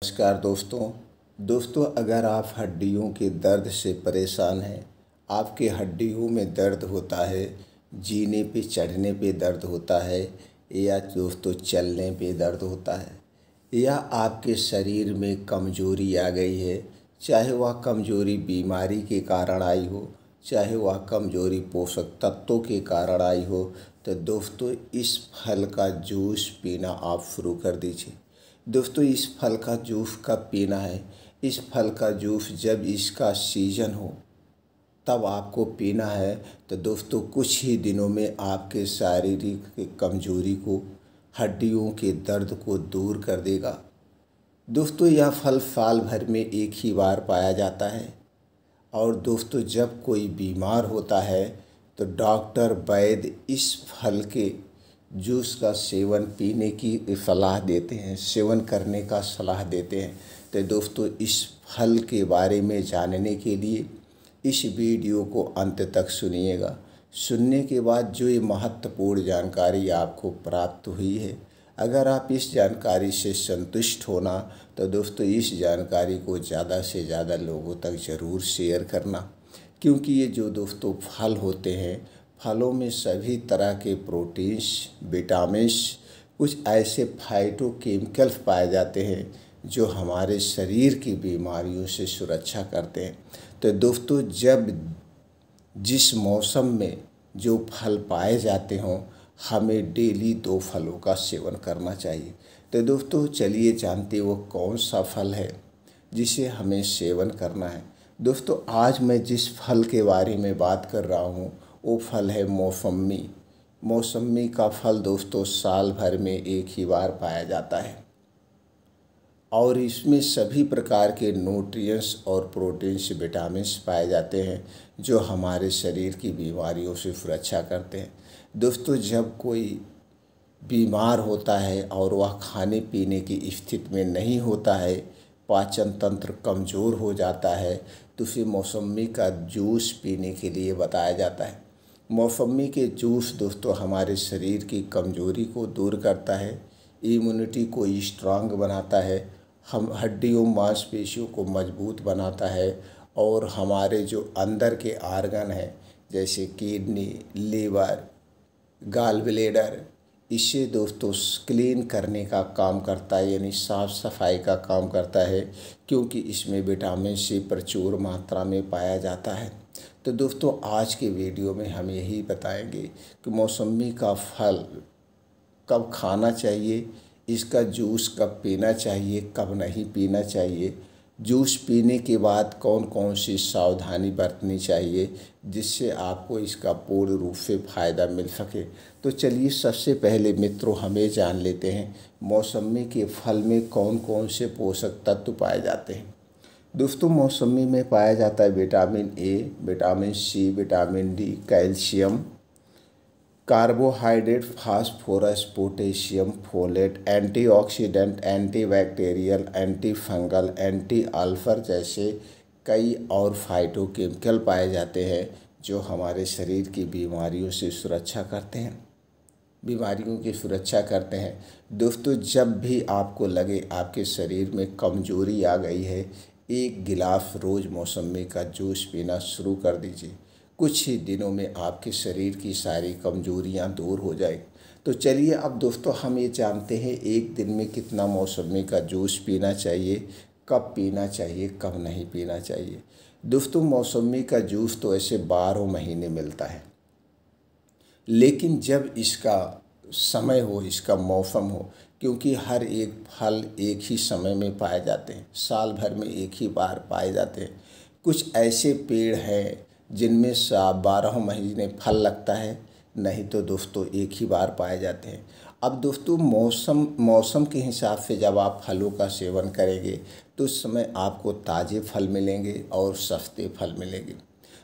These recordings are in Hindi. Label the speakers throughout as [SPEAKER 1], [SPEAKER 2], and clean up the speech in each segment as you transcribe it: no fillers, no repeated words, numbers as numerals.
[SPEAKER 1] नमस्कार दोस्तों अगर आप हड्डियों के दर्द से परेशान हैं, आपके हड्डियों में दर्द होता है, जीने पे चढ़ने पे दर्द होता है या दोस्तों चलने पे दर्द होता है, या आपके शरीर में कमजोरी आ गई है, चाहे वह कमजोरी बीमारी के कारण आई हो, चाहे वह कमजोरी पोषक तत्वों के कारण आई हो, तो दोस्तों इस फल का जूस पीना आप शुरू कर दीजिए। दोस्तों इस फल का जूस कब पीना है? इस फल का जूस जब इसका सीजन हो तब आपको पीना है। तो दोस्तों कुछ ही दिनों में आपके शारीरिक कमजोरी को, हड्डियों के दर्द को दूर कर देगा। दोस्तों यह फल साल भर में एक ही बार पाया जाता है और दोस्तों जब कोई बीमार होता है तो डॉक्टर वैद्य इस फल के जूस का सेवन पीने की सलाह देते हैं, सेवन करने का सलाह देते हैं। तो दोस्तों इस फल के बारे में जानने के लिए इस वीडियो को अंत तक सुनिएगा। सुनने के बाद जो ये महत्वपूर्ण जानकारी आपको प्राप्त हुई है, अगर आप इस जानकारी से संतुष्ट होना तो दोस्तों इस जानकारी को ज़्यादा से ज़्यादा लोगों तक ज़रूर शेयर करना, क्योंकि ये जो दोस्तों फल होते हैं, फलों में सभी तरह के प्रोटीन्स, विटामिन्स, कुछ ऐसे फाइटोकेमिकल्स पाए जाते हैं जो हमारे शरीर की बीमारियों से सुरक्षा करते हैं। तो दोस्तों जब जिस मौसम में जो फल पाए जाते हों, हमें डेली 2 फलों का सेवन करना चाहिए। तो दोस्तों चलिए जानते वो कौन सा फल है जिसे हमें सेवन करना है। दोस्तों आज मैं जिस फल के बारे में बात कर रहा हूँ वो फल है मौसम्मी। मौसम्मी का फल दोस्तों साल भर में एक ही बार पाया जाता है और इसमें सभी प्रकार के न्यूट्रिएंट्स और प्रोटीन्स, विटामिन्स पाए जाते हैं जो हमारे शरीर की बीमारियों से सुरक्षा करते हैं। दोस्तों जब कोई बीमार होता है और वह खाने पीने की स्थिति में नहीं होता है, पाचन तंत्र कमज़ोर हो जाता है, तो उसे मौसम्मी का जूस पीने के लिए बताया जाता है। मौसम्मी के जूस दोस्तों हमारे शरीर की कमज़ोरी को दूर करता है, इम्यूनिटी को स्ट्रांग बनाता है, हम हड्डियों मांसपेशियों को मजबूत बनाता है और हमारे जो अंदर के आर्गन हैं जैसे किडनी, लीवर, गॉल ब्लैडर, इसे दोस्तों क्लीन करने का काम करता है, यानी साफ़ सफाई का काम करता है, क्योंकि इसमें विटामिन सी प्रचुर मात्रा में पाया जाता है। तो दोस्तों आज के वीडियो में हम यही बताएंगे कि मौसम्मी का फल कब खाना चाहिए, इसका जूस कब पीना चाहिए, कब नहीं पीना चाहिए, जूस पीने के बाद कौन कौन सी सावधानी बरतनी चाहिए जिससे आपको इसका पूर्ण रूप से फ़ायदा मिल सके। तो चलिए सबसे पहले मित्रों हमें जान लेते हैं मौसम्मी के फल में कौन कौन से पोषक तत्व पाए जाते हैं। दोस्तों मौसम्मी में पाया जाता है vitamin A, vitamin C, vitamin D, calcium, carbohydrate, phosphorus, potassium, folate, antioxidant, antibacterial, anti fungal, anti अल्फर जैसे कई और फाइटोकेमिकल पाए जाते हैं जो हमारे शरीर की बीमारियों से सुरक्षा करते हैं, बीमारियों की सुरक्षा करते हैं। दोस्तों जब भी आपको लगे आपके शरीर में कमजोरी आ गई है, 1 गिलास रोज़ मौसम्मी का जूस पीना शुरू कर दीजिए। कुछ ही दिनों में आपके शरीर की सारी कमजोरियां दूर हो जाएगी। तो चलिए अब दोस्तों हम ये जानते हैं एक दिन में कितना मौसम्मी का जूस पीना चाहिए, कब पीना चाहिए, कब नहीं पीना चाहिए। दोस्तों मौसम्मी का जूस तो ऐसे 12 महीने मिलता है, लेकिन जब इसका समय हो, इसका मौसम हो, क्योंकि हर एक फल एक ही समय में पाए जाते हैं, साल भर में एक ही बार पाए जाते हैं। कुछ ऐसे पेड़ हैं जिनमें 12 महीने फल लगता है, नहीं तो दोस्तों एक ही बार पाए जाते हैं। अब दोस्तों मौसम के हिसाब से जब आप फलों का सेवन करेंगे तो उस समय आपको ताज़े फल मिलेंगे और सस्ते फल मिलेंगे।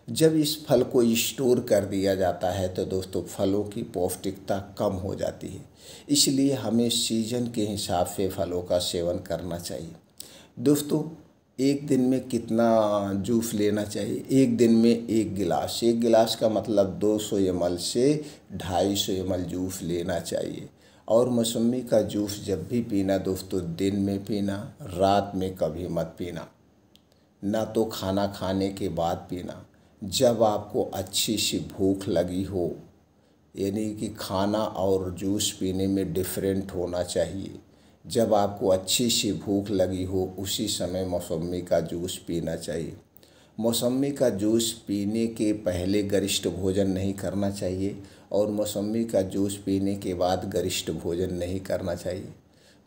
[SPEAKER 1] जब इस फल को स्टोर कर दिया जाता है तो दोस्तों फलों की पौष्टिकता कम हो जाती है, इसलिए हमें सीजन के हिसाब से फलों का सेवन करना चाहिए। दोस्तों एक दिन में कितना जूस लेना चाहिए? एक दिन में 1 गिलास, 1 गिलास का मतलब 200 ml से 250 ml जूस लेना चाहिए। और मौसम्मी का जूस जब भी पीना दोस्तों दिन में पीना, रात में कभी मत पीना, ना तो खाना खाने के बाद पीना। जब आपको अच्छी सी भूख लगी हो, यानी कि खाना और जूस पीने में डिफरेंट होना चाहिए। जब आपको अच्छी सी भूख लगी हो उसी समय मौसम्मी का जूस पीना चाहिए। मौसम्मी का जूस पीने के पहले गरिष्ठ भोजन नहीं करना चाहिए और मौसम्मी का जूस पीने के बाद गरिष्ठ भोजन नहीं करना चाहिए।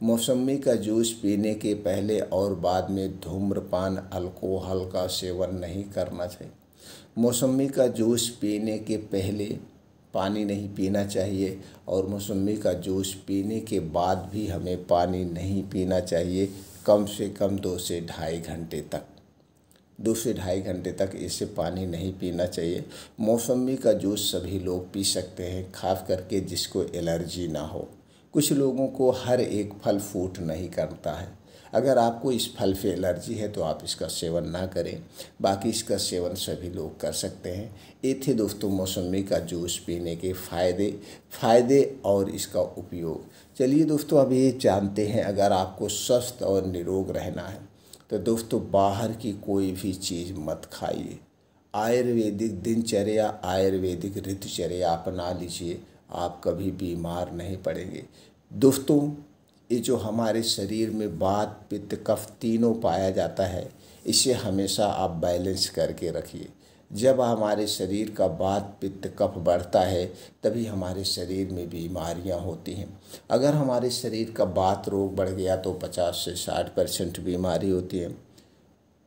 [SPEAKER 1] मौसम्मी का जूस पीने के पहले और बाद में धूम्रपान, अल्कोहल का सेवन नहीं करना चाहिए। मौसम्मी का जूस पीने के पहले पानी नहीं पीना चाहिए और मौसम्मी का जूस पीने के बाद भी हमें पानी नहीं पीना चाहिए। कम से कम 2 से ढाई घंटे तक 2 से ढाई घंटे तक इसे पानी नहीं पीना चाहिए। मौसम्मी का जूस सभी लोग पी सकते हैं, खास करके जिसको एलर्जी ना हो। कुछ लोगों को हर एक फल सूट नहीं करता है। अगर आपको इस फल से एलर्जी है तो आप इसका सेवन ना करें, बाकी इसका सेवन सभी लोग कर सकते हैं। ये थे दोस्तों मौसम्मी का जूस पीने के फ़ायदे और इसका उपयोग। चलिए दोस्तों अब ये जानते हैं, अगर आपको स्वस्थ और निरोग रहना है तो दोस्तों बाहर की कोई भी चीज़ मत खाइए। आयुर्वेदिक दिनचर्या, आयुर्वेदिक ऋतुचर्या अपना लीजिए, आप कभी बीमार नहीं पड़ेंगे। दोस्तों ये जो हमारे शरीर में वात, पित्त, कफ तीनों पाया जाता है, इसे हमेशा आप बैलेंस करके रखिए। जब हमारे शरीर का वात, पित्त, कफ बढ़ता है तभी हमारे शरीर में बीमारियां होती हैं। अगर हमारे शरीर का वात रोग बढ़ गया तो 50 से 60% बीमारी होती है।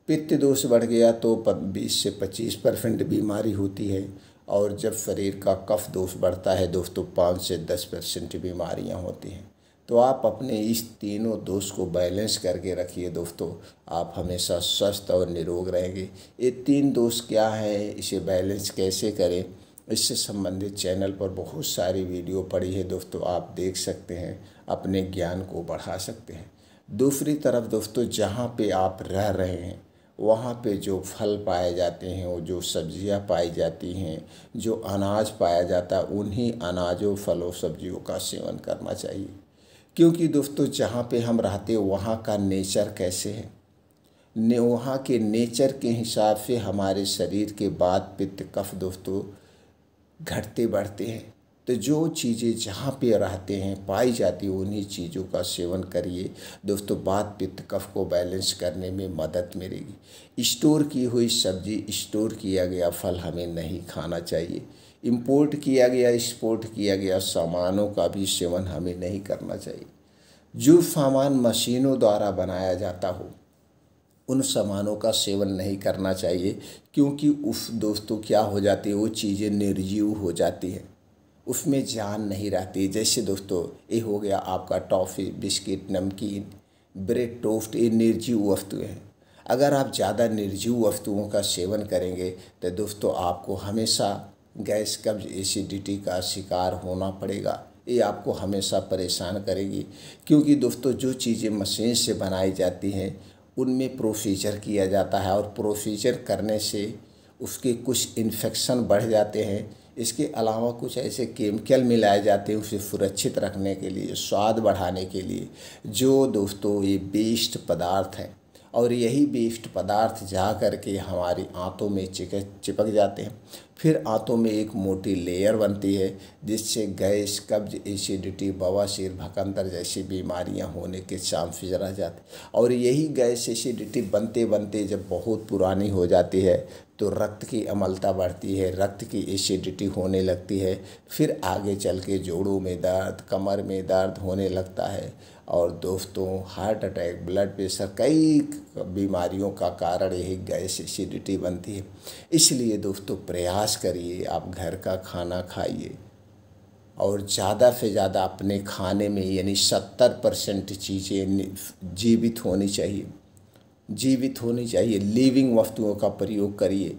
[SPEAKER 1] पित्त दोष बढ़ गया तो 20 से 25% बीमारी होती है। और जब शरीर का कफ दोष बढ़ता है दोस्तों 5 से 10% बीमारियां होती हैं। तो आप अपने इस तीनों दोष को बैलेंस करके रखिए दोस्तों, आप हमेशा स्वस्थ और निरोग रहेंगे। ये 3 दोष क्या हैं, इसे बैलेंस कैसे करें, इससे संबंधित चैनल पर बहुत सारी वीडियो पड़ी है दोस्तों, आप देख सकते हैं, अपने ज्ञान को बढ़ा सकते हैं। दूसरी तरफ दोस्तों जहाँ पे आप रह रहे हैं वहाँ पे जो फल पाए जाते हैं, वो जो सब्जियाँ पाई जाती हैं, जो अनाज पाया जाता है, उन्हीं अनाजों, फलों, सब्जियों का सेवन करना चाहिए। क्योंकि दोस्तों जहाँ पे हम रहते हैं वहाँ का नेचर कैसे है, वहाँ के नेचर के हिसाब से हमारे शरीर के वात, पित्त, कफ दोस्तों घटते बढ़ते हैं। तो जो चीज़ें जहाँ पे रहते हैं पाई जाती है उन्हीं चीज़ों का सेवन करिए दोस्तों, वात, पित्त, कफ को बैलेंस करने में मदद मिलेगी। स्टोर की हुई सब्जी, स्टोर किया गया फल हमें नहीं खाना चाहिए। इंपोर्ट किया गया, एक्सपोर्ट किया गया सामानों का भी सेवन हमें नहीं करना चाहिए। जो सामान मशीनों द्वारा बनाया जाता हो उन सामानों का सेवन नहीं करना चाहिए, क्योंकि उस दोस्तों क्या हो जाती है, वो चीज़ें निर्जीव हो जाती हैं, उसमें जान नहीं रहती। जैसे दोस्तों ये हो गया आपका टॉफ़ी, बिस्किट, नमकीन, ब्रेड, टोस्ट, ये निर्जीव वस्तुएं हैं। अगर आप ज़्यादा निर्जीव वस्तुओं का सेवन करेंगे तो दोस्तों आपको हमेशा गैस, कब्ज, एसिडिटी का शिकार होना पड़ेगा। ये आपको हमेशा परेशान करेगी, क्योंकि दोस्तों जो चीज़ें मशीन से बनाई जाती हैं उनमें प्रोसीजर किया जाता है और प्रोसीजर करने से उसके कुछ इन्फेक्शन बढ़ जाते हैं। इसके अलावा कुछ ऐसे केमिकल मिलाए जाते हैं उसे सुरक्षित रखने के लिए, स्वाद बढ़ाने के लिए, जो दोस्तों ये वेस्ट पदार्थ हैं। और यही वेस्ट पदार्थ जा कर के हमारी आंतों में चिपक जाते हैं। फिर आंतों में एक मोटी लेयर बनती है जिससे गैस, कब्ज, एसिडिटी, बवासीर, भकंतर जैसी बीमारियां होने के चांसेस रह जाते। और यही गैस, एसिडिटी बनते बनते जब बहुत पुरानी हो जाती है तो रक्त की अम्लता बढ़ती है, रक्त की एसिडिटी होने लगती है। फिर आगे चल के जोड़ों में दर्द, कमर में दर्द होने लगता है। और दोस्तों हार्ट अटैक, ब्लड प्रेशर, कई बीमारियों का कारण यही गैस, एसिडिटी बनती है। इसलिए दोस्तों प्रयास करिए आप घर का खाना खाइए और ज़्यादा से ज़्यादा अपने खाने में यानी 70% चीज़ें जीवित होनी चाहिए, लिविंग वस्तुओं का प्रयोग करिए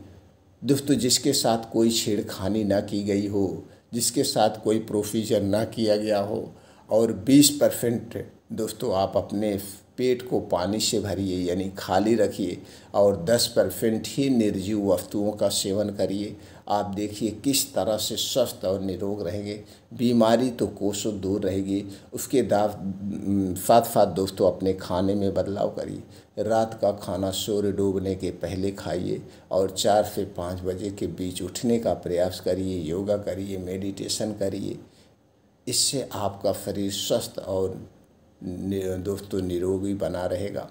[SPEAKER 1] दोस्तों, जिसके साथ कोई छेड़खानी ना की गई हो, जिसके साथ कोई प्रोसीजर ना किया गया हो। और 20% दोस्तों आप अपने पेट को पानी से भरिए यानी खाली रखिए और 10% ही निर्जीव वस्तुओं का सेवन करिए। आप देखिए किस तरह से स्वस्थ और निरोग रहेंगे, बीमारी तो कोसों दूर रहेगी। उसके साथ साथ दोस्तों अपने खाने में बदलाव करिए। रात का खाना सूर्य डूबने के पहले खाइए और 4 से 5 बजे के बीच उठने का प्रयास करिए, योगा करिए, मेडिटेशन करिए। इससे आपका शरीर स्वस्थ और दोस्तों निरोगी बना रहेगा।